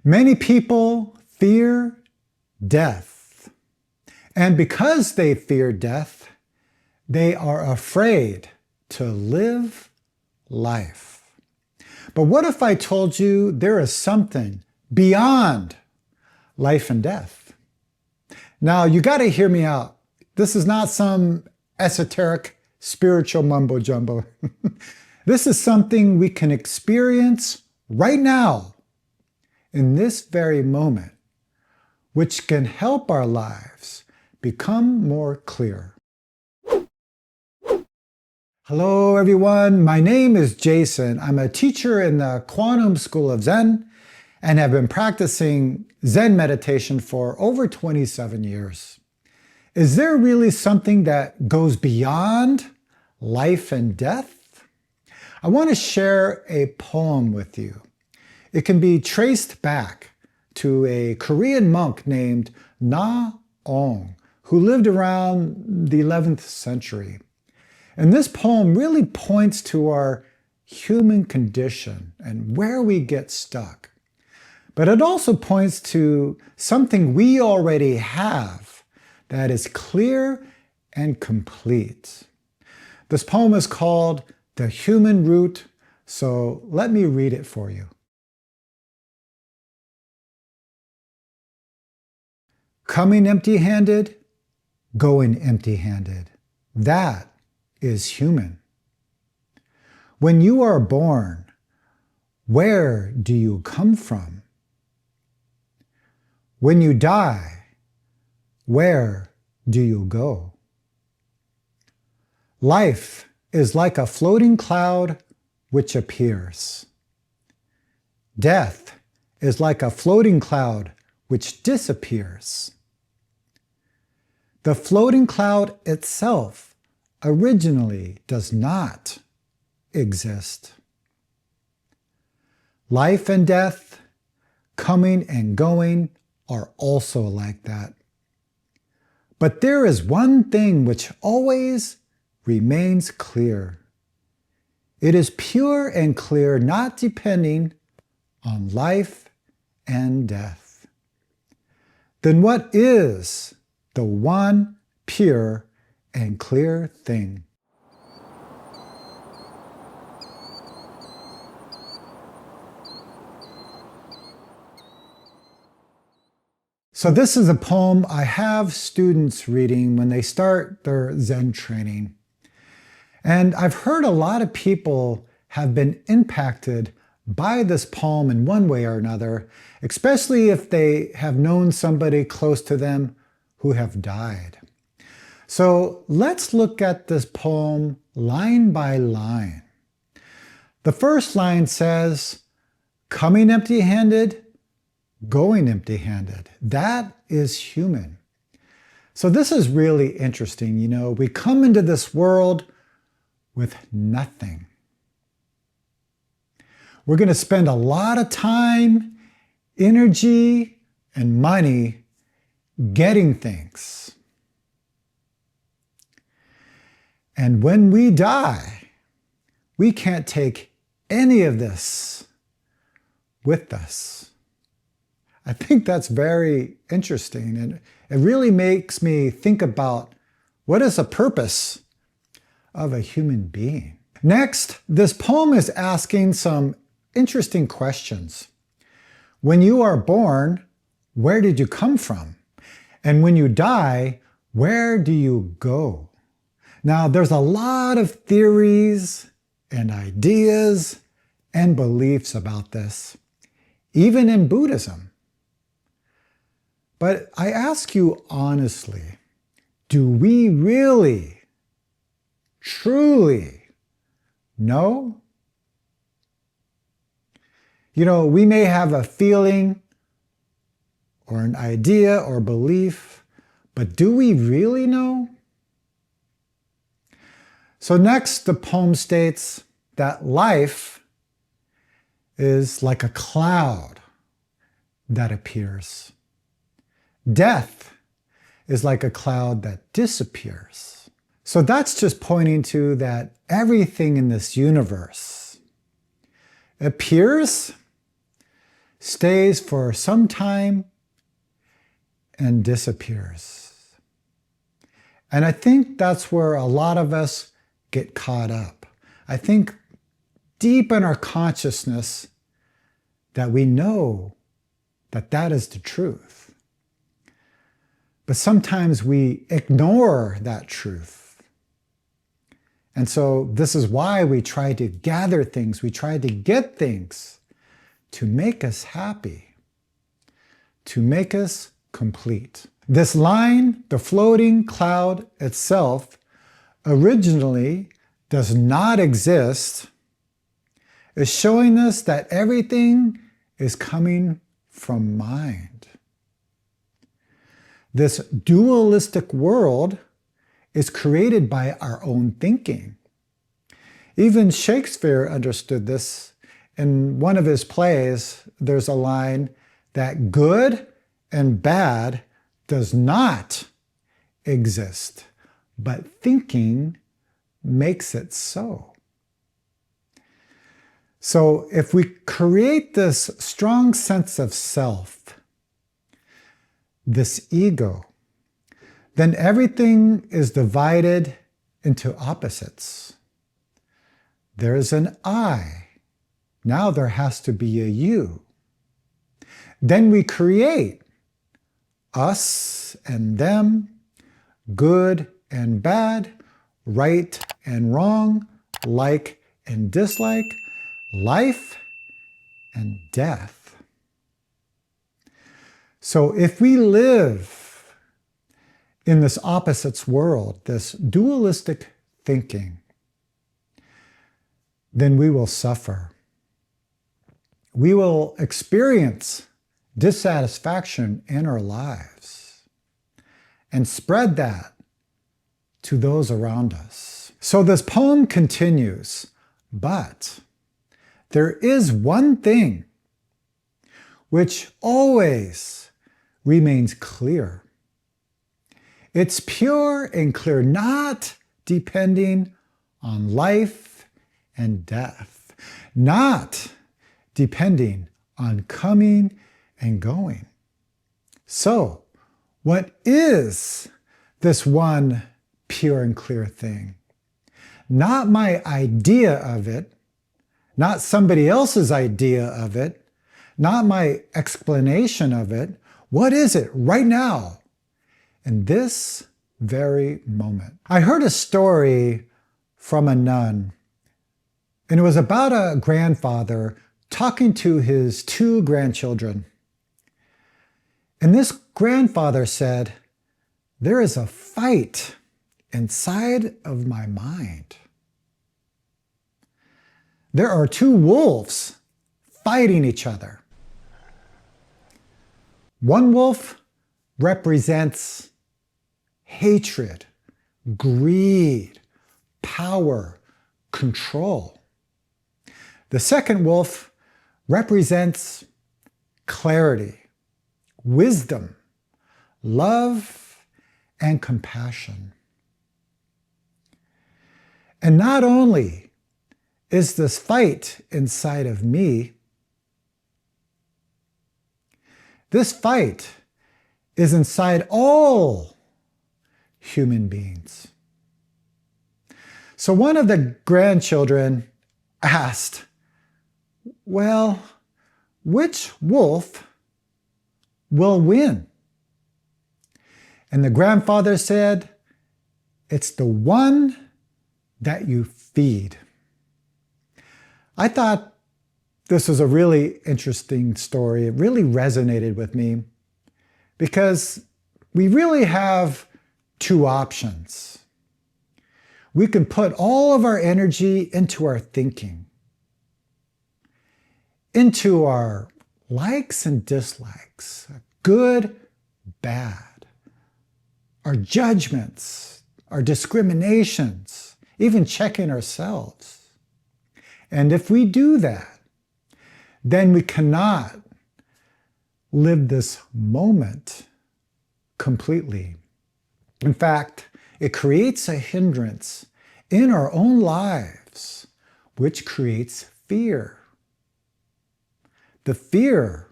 Many people fear death. And because they fear death, they are afraid to live life. But what if I told you there is something beyond life and death? Now, you got to hear me out. This is not some esoteric spiritual mumbo jumbo. This is something we can experience right now, in this very moment, which can help our lives become more clear. Hello everyone, my name is Jason. I'm a teacher in the Quantum School of Zen and have been practicing Zen meditation for over 27 years. Is there really something that goes beyond life and death? I want to share a poem with you. It can be traced back to a Korean monk named Na Ong, who lived around the 11th century. And this poem really points to our human condition and where we get stuck. But it also points to something we already have that is clear and complete. This poem is called The Human Root, so let me read it for you. Coming empty-handed, going empty-handed. That is human. When you are born, where do you come from? When you die, where do you go? Life is like a floating cloud which appears. Death is like a floating cloud which disappears. The floating cloud itself originally does not exist. Life and death, coming and going, are also like that. But there is one thing which always remains clear. It is pure and clear, not depending on life and death. Then what is the one pure and clear thing? So this is a poem I have students reading when they start their Zen training. And I've heard a lot of people have been impacted by this poem in one way or another, especially if they have known somebody close to them who have died. So let's look at this poem line by line. The first line says, coming empty-handed, going empty-handed. That is human. So this is really interesting. You know, we come into this world with nothing. We're going to spend a lot of time, energy, and money getting things. And when we die, we can't take any of this with us. I think that's very interesting, and it really makes me think about what is the purpose of a human being. Next, this poem is asking some interesting questions. When you are born, where did you come from? And when you die, where do you go? Now, there's a lot of theories and ideas and beliefs about this, even in Buddhism. But I ask you honestly, do we really, truly know? You know, we may have a feeling or an idea or belief, but do we really know? So next, the poem states that life is like a cloud that appears. Death is like a cloud that disappears. So that's just pointing to that everything in this universe appears, stays for some time and disappears. And I think that's where a lot of us get caught up. I think deep in our consciousness that we know that that is the truth. But sometimes we ignore that truth. And so this is why we try to gather things, we try to get things to make us happy, to make us complete. This line, the floating cloud itself, originally does not exist, is showing us that everything is coming from mind. This dualistic world is created by our own thinking. Even Shakespeare understood this. In one of his plays, there's a line that good and bad does not exist, but thinking makes it so. So if we create this strong sense of self, this ego, then everything is divided into opposites. There's an I. Now there has to be a you. Then we create us and them, good and bad, right and wrong, like and dislike, life and death. So if we live in this opposites world, this dualistic thinking, then we will suffer. We will experience dissatisfaction in our lives and spread that to those around us. So this poem continues, but there is one thing which always remains clear. It's pure and clear, not depending on life and death, not depending on coming and going. So, what is this one pure and clear thing? Not my idea of it, not somebody else's idea of it, not my explanation of it. What is it right now, in this very moment? I heard a story from a nun, and it was about a grandfather talking to his 2 grandchildren. And this grandfather said, "There is a fight inside of my mind. There are 2 wolves fighting each other. One wolf represents hatred, greed, power, control. The second wolf represents clarity, wisdom, love, and compassion. And not only is this fight inside of me, this fight is inside all human beings." So one of the grandchildren asked, "Well, which wolf will win?" And the grandfather said, "It's the one that you feed." I thought this was a really interesting story. It really resonated with me because we really have 2 options. We can put all of our energy into our thinking, into our likes and dislikes, good, bad, our judgments, our discriminations, even checking ourselves. And if we do that, then we cannot live this moment completely. In fact, it creates a hindrance in our own lives, which creates fear. The fear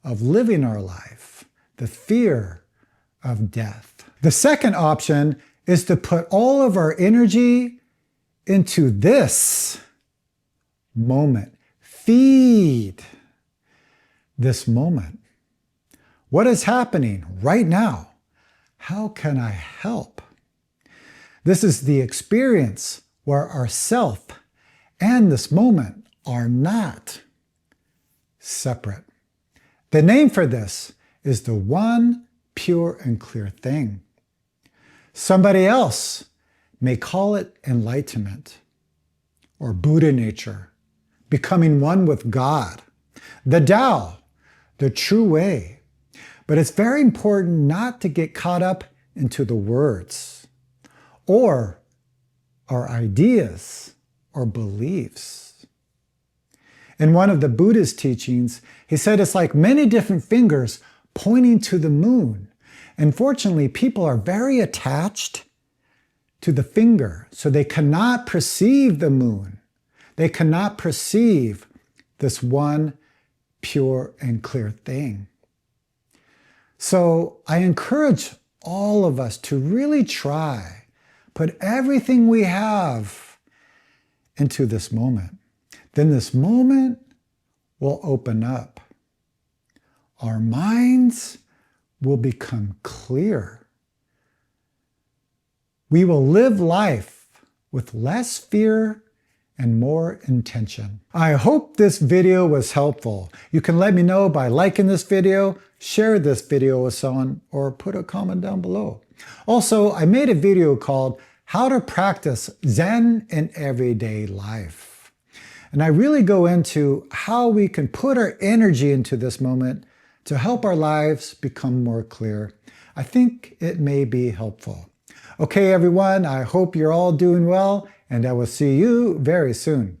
of living our life, the fear of death. The second option is to put all of our energy into this moment. Feed this moment. What is happening right now? How can I help? This is the experience where our self and this moment are not separate. The name for this is the one pure and clear thing. Somebody else may call it enlightenment or Buddha nature, becoming one with God, the Tao, the true way. But it's very important not to get caught up into the words or our ideas or beliefs. In one of the Buddha's teachings, he said it's like many different fingers pointing to the moon. Unfortunately, people are very attached to the finger, so they cannot perceive the moon. They cannot perceive this one pure and clear thing. So I encourage all of us to really try, put everything we have into this moment. Then this moment will open up. Our minds will become clear. We will live life with less fear and more intention. I hope this video was helpful. You can let me know by liking this video, share this video with someone, or put a comment down below. Also, I made a video called How to Practice Zen in Everyday Life. And I really go into how we can put our energy into this moment to help our lives become more clear. I think it may be helpful. Okay, everyone, I hope you're all doing well, and I will see you very soon.